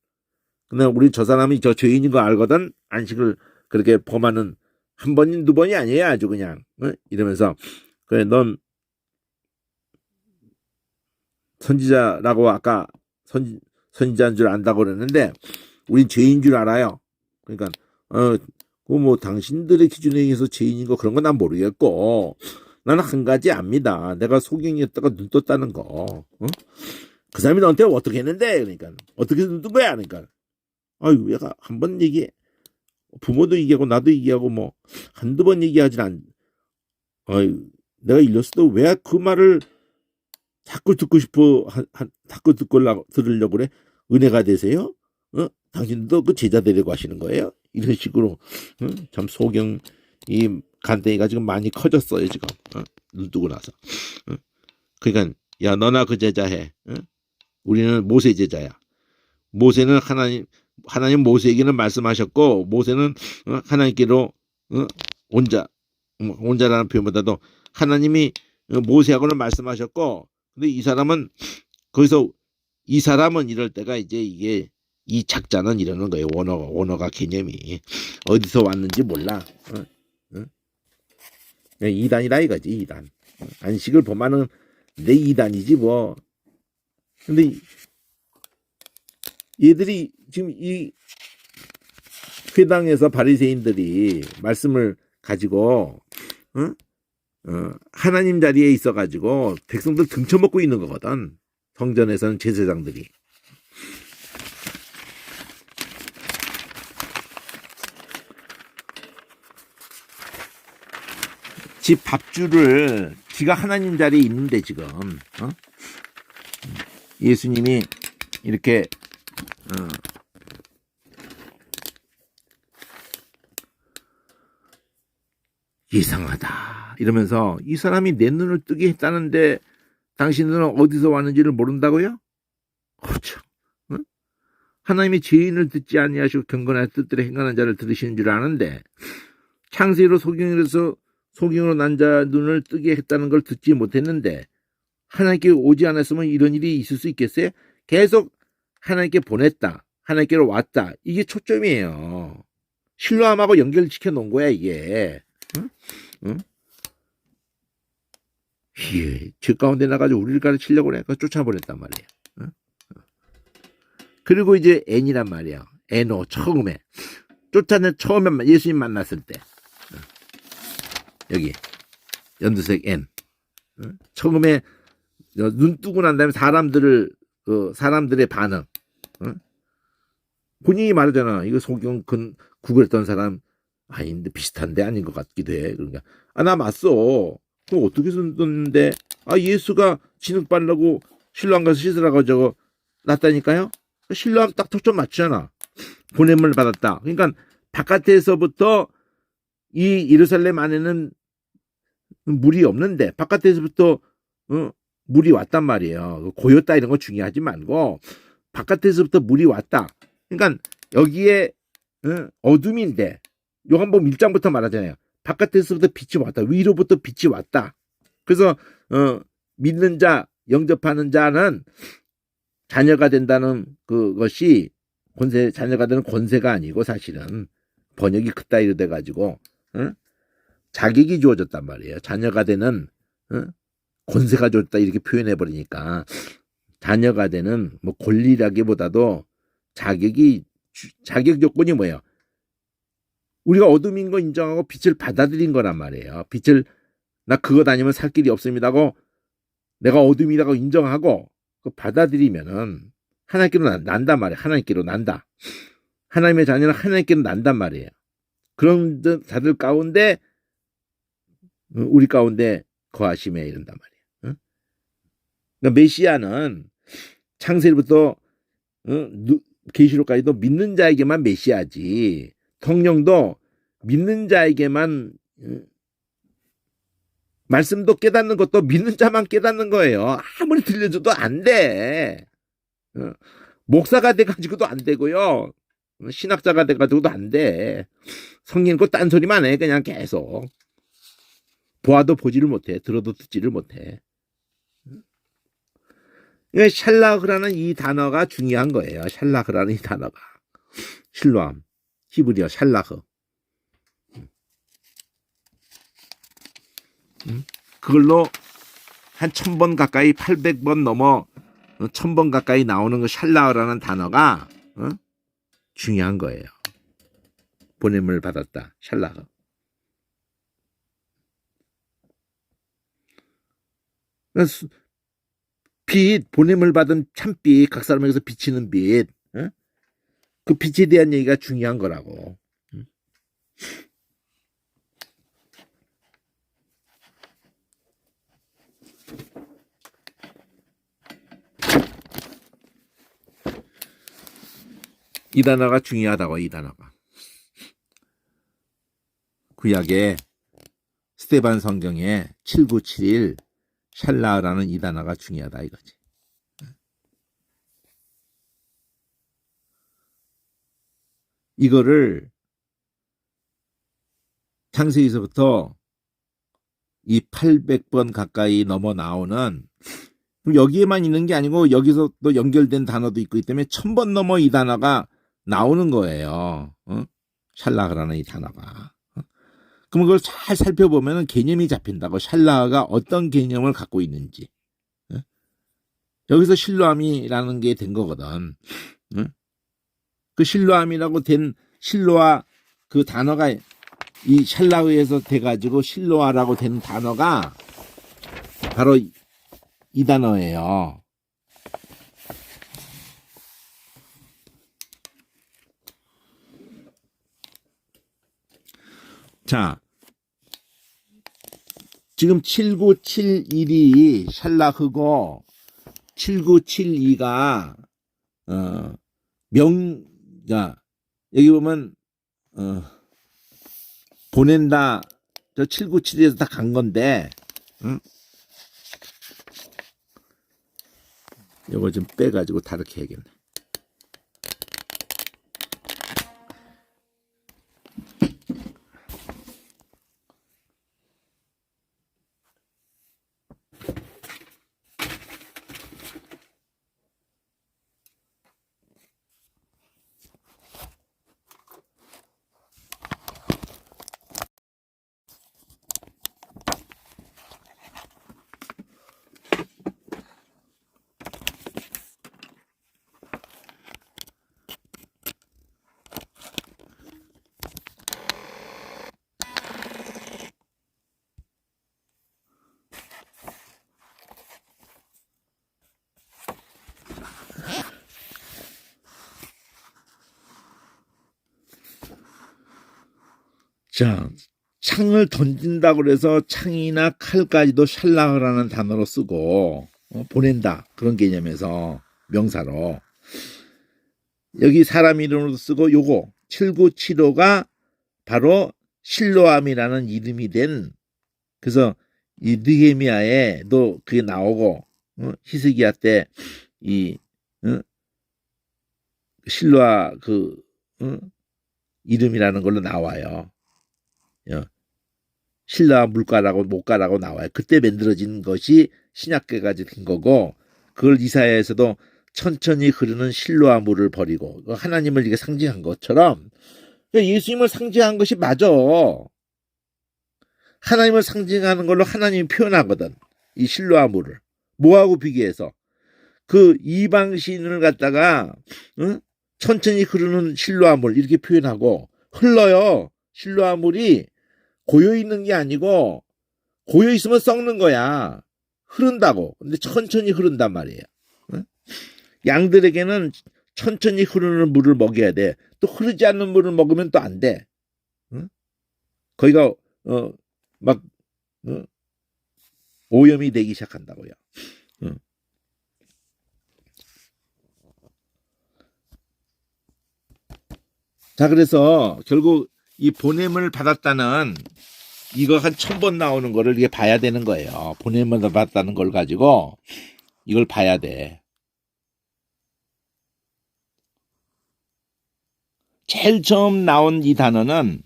근데 우리 저 사람이 저 죄인인 거 알거든. 안식을 그렇게 범하는 한 번인 두 번이 아니에요. 아주 그냥 이러면서 그래 넌 선지자라고 아까 선지자인 줄 안다고 그랬는데 우린 죄인 줄 알아요. 그러니까 그 뭐 당신들의 기준에 의해서 죄인인 거 그런 건 난 모르겠고 나는 한 가지 압니다. 내가 소경이었다가 눈 떴다는 거. 그 사람이 너한테 어떻게 했는데? 그러니까 어떻게 눈 뜬 거야? 그러니까 아유 얘가 한 번 얘기해. 부모도 얘기하고 나도 얘기하고 뭐 한두 번 얘기하진 않. 아유 내가 일렀어도 왜 그 말을 자꾸 듣고 싶어 자꾸 들으려고 그래? 은혜가 되세요? 당신도 그 제자 되려고 하시는 거예요? 이런 식으로 참 소경 이 간땡이가 지금 많이 커졌어요 지금 눈 뜨고 나서. 그러니까 야 너나 그 제자 해. 우리는 모세 제자야. 모세는 하나님 모세에게는 말씀하셨고 모세는 하나님께로 온자라는 표현보다도 하나님이 모세하고는 말씀하셨고 근데 이 사람은 거기서 이 사람은 이럴 때가 이제 이게 이 작자는 이러는 거예요. 원어가 개념이 어디서 왔는지 몰라. 이단이라 이거지. 이단. 안식을 범하는 내 이단이지 뭐. 근데 얘들이 지금 이 회당에서 바리새인들이 말씀을 가지고 하나님 자리에 있어가지고 백성들 등쳐먹고 있는 거거든. 성전에서는 제사장들이. 지 밥줄을 지가 하나님 자리에 있는데 지금 예수님이 이렇게 이상하다 이러면서 이 사람이 내 눈을 뜨게 했다는데 당신들은 어디서 왔는지를 모른다고요? 그렇죠. 응? 하나님이 죄인을 듣지 아니하시고 경건하여 뜻대로 행하는 자를 들으시는 줄 아는데 창세기로 소경으로 난 자 눈을 뜨게 했다는 걸 듣지 못했는데 하나님께 오지 않았으면 이런 일이 있을 수 있겠어요? 계속 하나님께 보냈다. 하나님께로 왔다. 이게 초점이에요. 신뢰함하고 연결시켜 놓은 거야 이게. 응? 응? 예, 저 가운데 나가지고 우리를 가르치려고 그래. 쫓아보냈단 말이에요. 응? 그리고 이제 N이란 말이에요. N오 처음에 처음에 예수님 만났을 때 여기 연두색 N 처음에 눈 뜨고 난 다음에 사람들의 반응 본인이 말하잖아. 이거 소경 구걸했던 사람 아닌데 비슷한데 아닌 것 같기도 해. 그러니까 나 맞어. 그럼 어떻게 썼는데 예수가 진흙 바르고 실로암 가서 씻으라고 저거 놨다니까요. 실로암 딱 초점 맞추잖아. 보냄을 받았다. 그러니까 바깥에서부터 이 예루살렘 안에는 물이 없는데 바깥에서부터 물이 왔단 말이에요. 고였다 이런 거 중요하지 말고 바깥에서부터 물이 왔다. 그러니까 여기에 어둠인데 요한복음 1장부터 말하잖아요. 바깥에서부터 빛이 왔다. 위로부터 빛이 왔다. 그래서 믿는 자, 영접하는 자는 자녀가 된다는 그것이 자녀가 되는 권세가 아니고 사실은 번역이 그따위로 돼가지고 자격이 주어졌단 말이에요. 자녀가 되는 권세가 주어졌다 이렇게 표현해버리니까 자녀가 되는 뭐 권리라기보다도 자격 조건이 뭐예요? 우리가 어둠인 거 인정하고 빛을 받아들인 거란 말이에요. 빛을 나 그거 다니면 살 길이 없습니다고 내가 어둠이라고 인정하고 받아들이면은 하나님께로 난단 말이에요. 하나님께로 난다. 하나님의 자녀는 하나님께로 난단 말이에요. 그런 자들 가운데 우리 가운데 거하심에 이른단 말이에요. 그러니까 메시아는 창세기부터 계시록까지도 믿는 자에게만 메시아지. 성령도 믿는 자에게만 말씀도 깨닫는 것도 믿는 자만 깨닫는 거예요. 아무리 들려줘도 안 돼. 목사가 돼가지고도 안 되고요. 신학자가 돼가지고도 안 돼. 성경 거 딴소리만 해. 그냥 계속. 보아도 보지를 못해. 들어도 듣지를 못해. 샬라흐라는 이 단어가 중요한 거예요. 샬라흐라는 이 단어가. 실로암. 히브리어 샬라흐. 그걸로 한 1000번 가까이 800번 넘어 1000번 가까이 나오는 그 샬라흐라는 단어가 중요한 거예요. 보냄을 받았다. 샬라흐. 빛, 보냄을 받은 참빛, 각 사람에게서 비치는 빛. 그 빛에 대한 얘기가 중요한 거라고. 이 단어가 중요하다고. 이 단어가. 구약에 스데반 성경에 7971 샬라라는 이 단어가 중요하다 이거지. 이거를 창세기서부터 이 800번 가까이 넘어 나오는 여기에만 있는 게 아니고 여기서 또 연결된 단어도 있고 있기 때문에 1000번 넘어 이 단어가 나오는 거예요. 샬라흐라는 이 단어가. 그럼 그걸 잘 살펴보면 개념이 잡힌다고. 샬라흐가 어떤 개념을 갖고 있는지. 여기서 실로암이라는 게 된 거거든. 그 실로암이라고 된 실로아 그 단어가 이 샬라흐에서 돼가지고 실로아라고 된 단어가 바로 이 단어예요. 자, 지금 7971이 샬라흐고 7972가 자, 여기 보면 보낸다. 저 797에서 다 간 건데, 요거 좀 빼가지고 다르게 해야겠네. 자, 창을 던진다고 그래서 창이나 칼까지도 샬라흐라는 단어로 쓰고 보낸다 그런 개념에서 명사로 여기 사람 이름으로도 쓰고 요거 7975가 바로 실로암이라는 이름이 된 그래서 이 느헤미야에도 그게 나오고 히스기야 때 이 실로아 그 이름이라는 걸로 나와요. 신라 물가라고 못가라고 나와요. 그때 만들어진 것이 신약계까지 된 거고 그걸 이사야에서도 천천히 흐르는 실로아 물을 버리고 하나님을 이게 상징한 것처럼 예수님을 상징한 것이 맞아. 하나님을 상징하는 걸로 하나님이 표현하거든. 이 실로아 물을 뭐하고 비교해서 그 이방 신을 갖다가 천천히 흐르는 실로아 물 이렇게 표현하고 흘러요. 실로아 물이 고여있는 게 아니고 고여있으면 썩는 거야. 흐른다고. 근데 천천히 흐른단 말이에요. 양들에게는 천천히 흐르는 물을 먹여야 돼. 또 흐르지 않는 물을 먹으면 또 안 돼. 거기가 막 오염이 되기 시작한다고요. 자, 그래서 결국 이 보냄을 받았다는 이거 한 1000번 나오는 거를 이게 봐야 되는 거예요. 보냄을 받았다는 걸 가지고 이걸 봐야 돼. 제일 처음 나온 이 단어는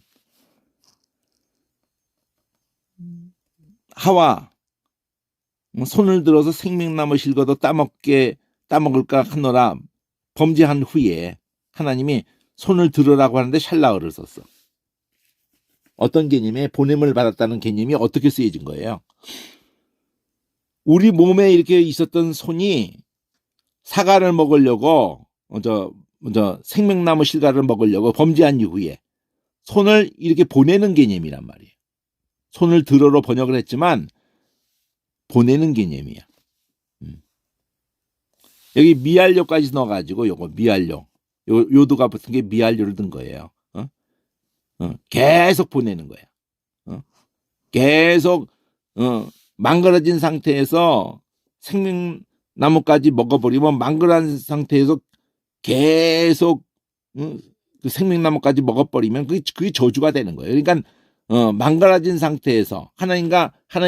하와 손을 들어서 생명나무 실과도 따먹을까 하노라 범죄한 후에 하나님이 손을 들으라고 하는데 샬라흐를 썼어. 어떤 개념에 보냄을 받았다는 개념이 어떻게 쓰여진 거예요? 우리 몸에 이렇게 있었던 손이 사과를 먹으려고 먼저 생명나무 실과를 먹으려고 범죄한 이후에 손을 이렇게 보내는 개념이란 말이에요. 손을 들어로 번역을 했지만 보내는 개념이야. 여기 미알료까지 넣어가지고 요거 미알료 요도가 붙은 게 미알료를 든 거예요. 계속 보내는 거야. 계속 망가진 상태에서 생명나무까지 먹어버리면 망가진 상태에서 계속 그 생명나무까지 먹어버리면 그게 저주가 되는 거예요. 그러니까 망가진 상태에서 하나님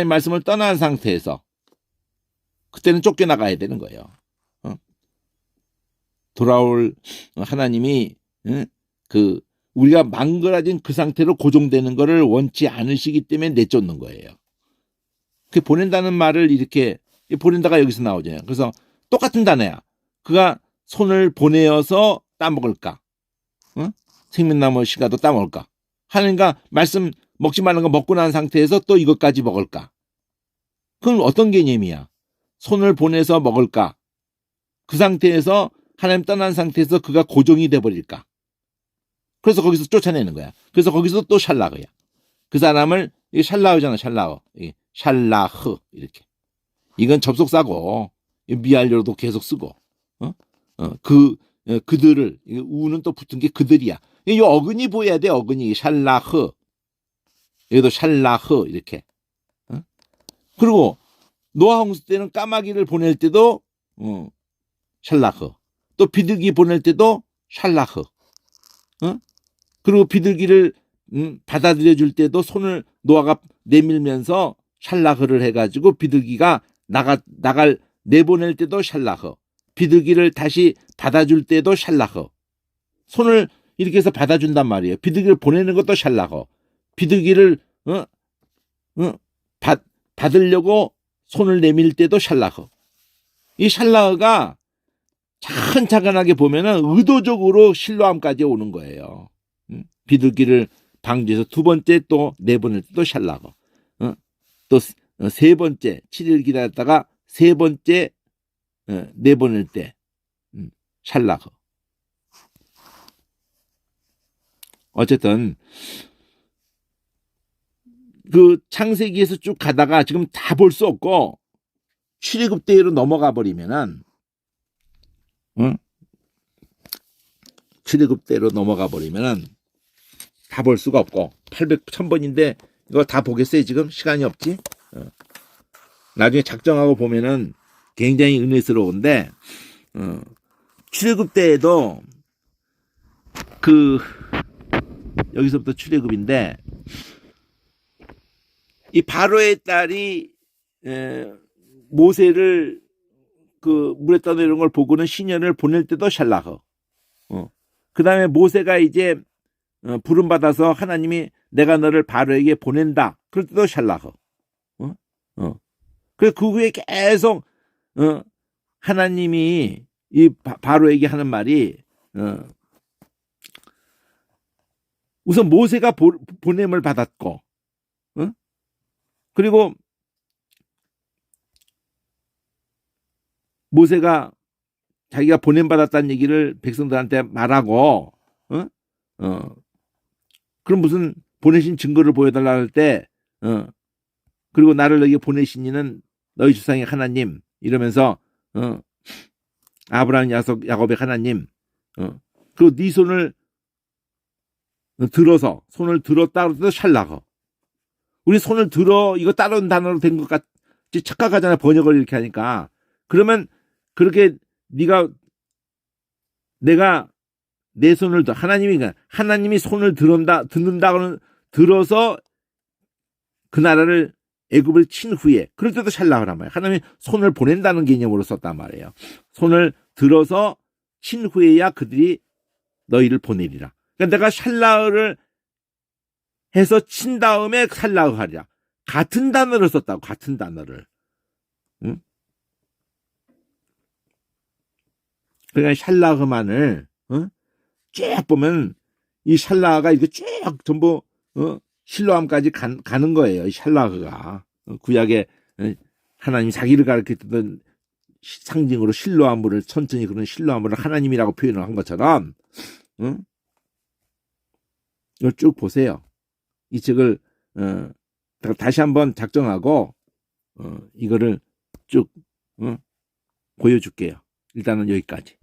말씀을 떠난 상태에서 그때는 쫓겨나가야 되는 거예요. 돌아올 하나님이 우리가 망가진 그 상태로 고정되는 것을 원치 않으시기 때문에 내쫓는 거예요. 그 보낸다는 말을 이렇게 보낸다가 여기서 나오잖아요. 그래서 똑같은 단어야. 그가 손을 보내어서 따먹을까? 생명나무 실과도 따먹을까? 하나님과 말씀 먹지 말는 거 먹고 난 상태에서 또 이것까지 먹을까? 그럼 어떤 개념이야? 손을 보내서 먹을까? 그 상태에서 하나님 떠난 상태에서 그가 고정이 돼버릴까? 그래서 거기서 쫓아내는 거야. 그래서 거기서 또 샬라흐야. 그 사람을 샬라흐잖아. 샬라흐 이렇게. 이건 접속사고 미알료로도 계속 쓰고 그들을 우는 또 붙은 게 그들이야. 이 어근이 보여야 돼. 어근이 샬라흐. 여기도 샬라흐 이렇게. 그리고 노아 홍수 때는 까마귀를 보낼 때도 샬라흐. 또 비둘기 보낼 때도 샬라흐. 그리고 비둘기를 받아들여 줄 때도 손을 노아가 내밀면서 샬라흐를 해가지고 비둘기가 내보낼 때도 샬라흐. 비둘기를 다시 받아줄 때도 샬라흐. 손을 이렇게 해서 받아준단 말이에요. 비둘기를 보내는 것도 샬라흐. 비둘기를 받으려고 손을 내밀 때도 샬라흐. 이 샬라흐가 차근차근하게 보면은 의도적으로 실로암까지 오는 거예요. 비둘기를 방주해서 두 번째 또 내보낼 때도 샬라흐. 또 세 번째 7일 기다렸다가 세 번째 내보낼 때 샬라흐. 어쨌든 그 창세기에서 쭉 가다가 지금 다 볼 수 없고 출애굽대로 넘어가 버리면은 출애굽대로 넘어가 버리면은 다 볼 수가 없고 1000번인데 이거 다 보겠어요. 지금 시간이 없지. 나중에 작정하고 보면은 굉장히 은혜스러운데 출애굽대에도 그 여기서부터 출애굽인데 이 바로의 딸이 모세를 그 물에 떠내려온 걸 보고는 시년을 보낼 때도 샬라흐. 그 다음에 모세가 이제 부름 받아서 하나님이 내가 너를 바로에게 보낸다. 그럴 때도 샬라흐. 그 후에 계속 하나님이 이 바로에게 하는 말이 우선 모세가 보냄을 받았고, 그리고 모세가 자기가 보냄 받았다는 얘기를 백성들한테 말하고, 그럼 무슨 보내신 증거를 보여달라 할 때, 그리고 나를 너에게 보내신 이는 너희 조상의 하나님 이러면서 아브라함, 야곱의 하나님, 그리고 네 손을 들어서 손을 들었다 그래도 샬라흐. 우리 손을 들어 이거 다른 단어로 된 것 같이 착각하잖아요. 번역을 이렇게 하니까. 그러면 그렇게 내가 내 손을 하나님이 손을 듣는다고는 들어서 그 나라를 애굽을 친 후에 그럴 때도 샬라흐란 말이에요. 하나님이 손을 보낸다는 개념으로 썼단 말이에요. 손을 들어서 친 후에야 그들이 너희를 보내리라. 그러니까 내가 샬라흐를 해서 친 다음에 샬라흐 하리라. 같은 단어를 썼다고. 같은 단어를. 그러니까 샬라흐만을 쭉 보면 이 샬라흐가 이렇게 쭉 전부 실로암까지 가는 거예요. 이 샬라흐가 구약에 하나님 자기를 가르쳤던 상징으로 실로암을 천천히 그런 실로암을 하나님이라고 표현을 한 것처럼 이걸 쭉 보세요. 이 책을 다시 한번 작정하고 이거를 쭉 보여줄게요. 일단은 여기까지.